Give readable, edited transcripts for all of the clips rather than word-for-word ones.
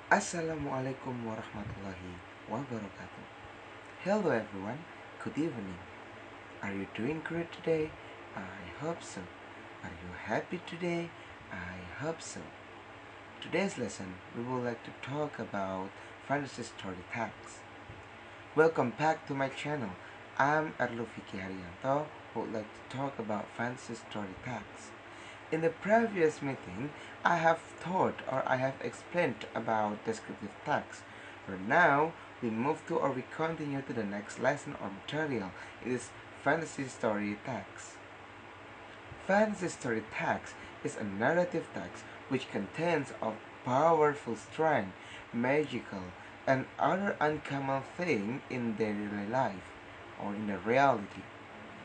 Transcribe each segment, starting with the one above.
Assalamualaikum warahmatullahi wabarakatuh. Hello everyone, good evening. Are you doing great today? I hope so. Are you happy today? I hope so. Today's lesson we would like to talk about fantasy story tags. Welcome back to my channel. I'm Arlufiki Haryanto who would like to talk about fantasy story tags. In the previous meeting, I have taught or I have explained about descriptive tags. But now we move to or we continue to the next lesson or material. It is fantasy story tags. Fantasy story tags is a narrative text which contains of powerful strength, magical, and other uncommon thing in daily life or in the reality.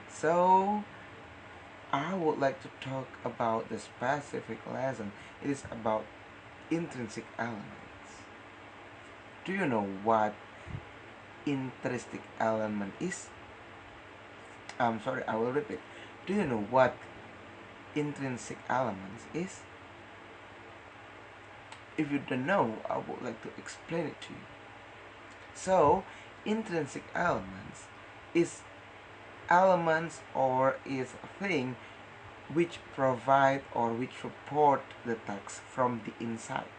So I would like to talk about the specific lesson. It is about intrinsic elements. Do you know what intrinsic element is? I'm sorry, I will repeat. Do you know what intrinsic elements is? If you don't know, I would like to explain it to you. So, intrinsic elements is elements or is a thing which provide or which support the text from the inside.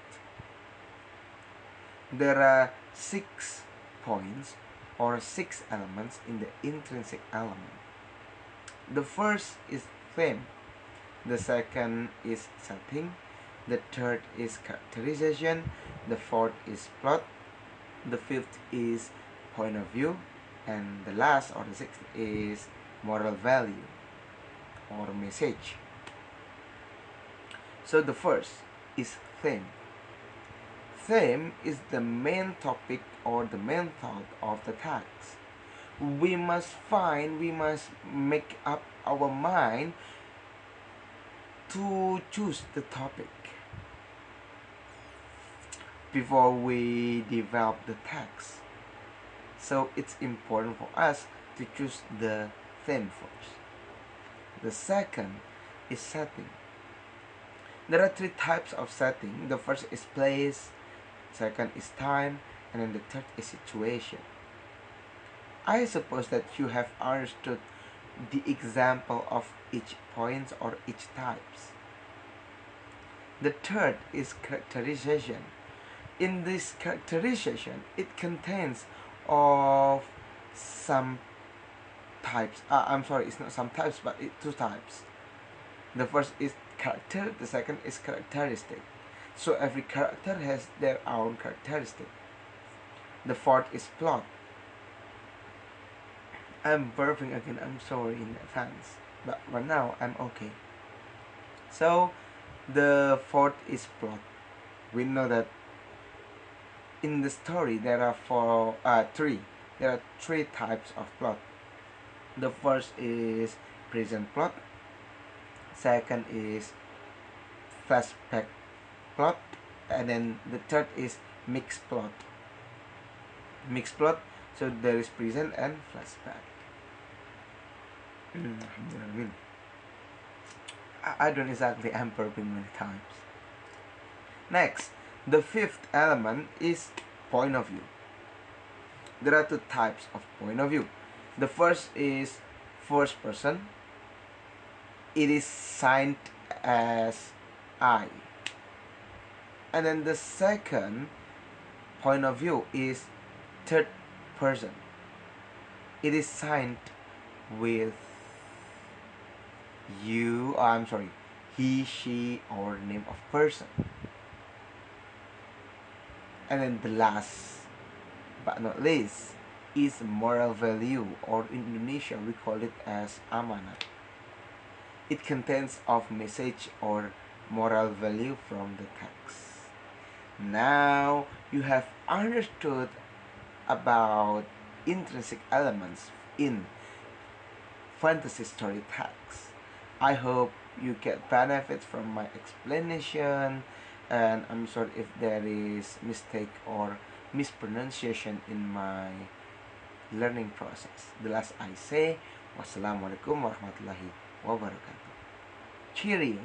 There are 6 points or 6 elements in the intrinsic element. The first is theme, the second is setting, the third is characterization, the fourth is plot, the fifth is point of view, and the last or the sixth is moral value or message. So the first is theme. Theme is the main topic or the main thought of the text. We must make up our mind to choose the topic before we develop the text. So it's important for us to choose the theme first. The second is setting. There are 3 types of setting. The first is place, second is time, and then the third is situation. I suppose that you have understood the example of each point or each types. The third is characterization. In this characterization, it contains of some types. I'm sorry, it's not some types, but 2 types. The first is character, the second is characteristic. So every character has their own characteristic. The fourth is plot. I'm burping again, I'm sorry in advance. But right now I'm okay. So the fourth is plot. We know that in the story there are three. There are 3 types of plot. The first is present plot. Second is flashback plot, and then the third is mixed plot. Mixed plot, so there is present and flashback. I don't exactly, I'm burping many times. Next, the fifth element is point of view. There are 2 types of point of view. The first is first person. It is signed as I. And then the second point of view is third person. It is signed with you, I'm sorry, he, she, or name of person. And then the last but not least is moral value, or in Indonesia we call it as amanat. It contains of message or moral value from the text. Now you have understood about intrinsic elements in fantasy story text. I hope you get benefit from my explanation, and I'm sorry if there is mistake or mispronunciation in my learning process. The last I say, wassalamualaikum warahmatullahi wabarakatuh. Cheerio.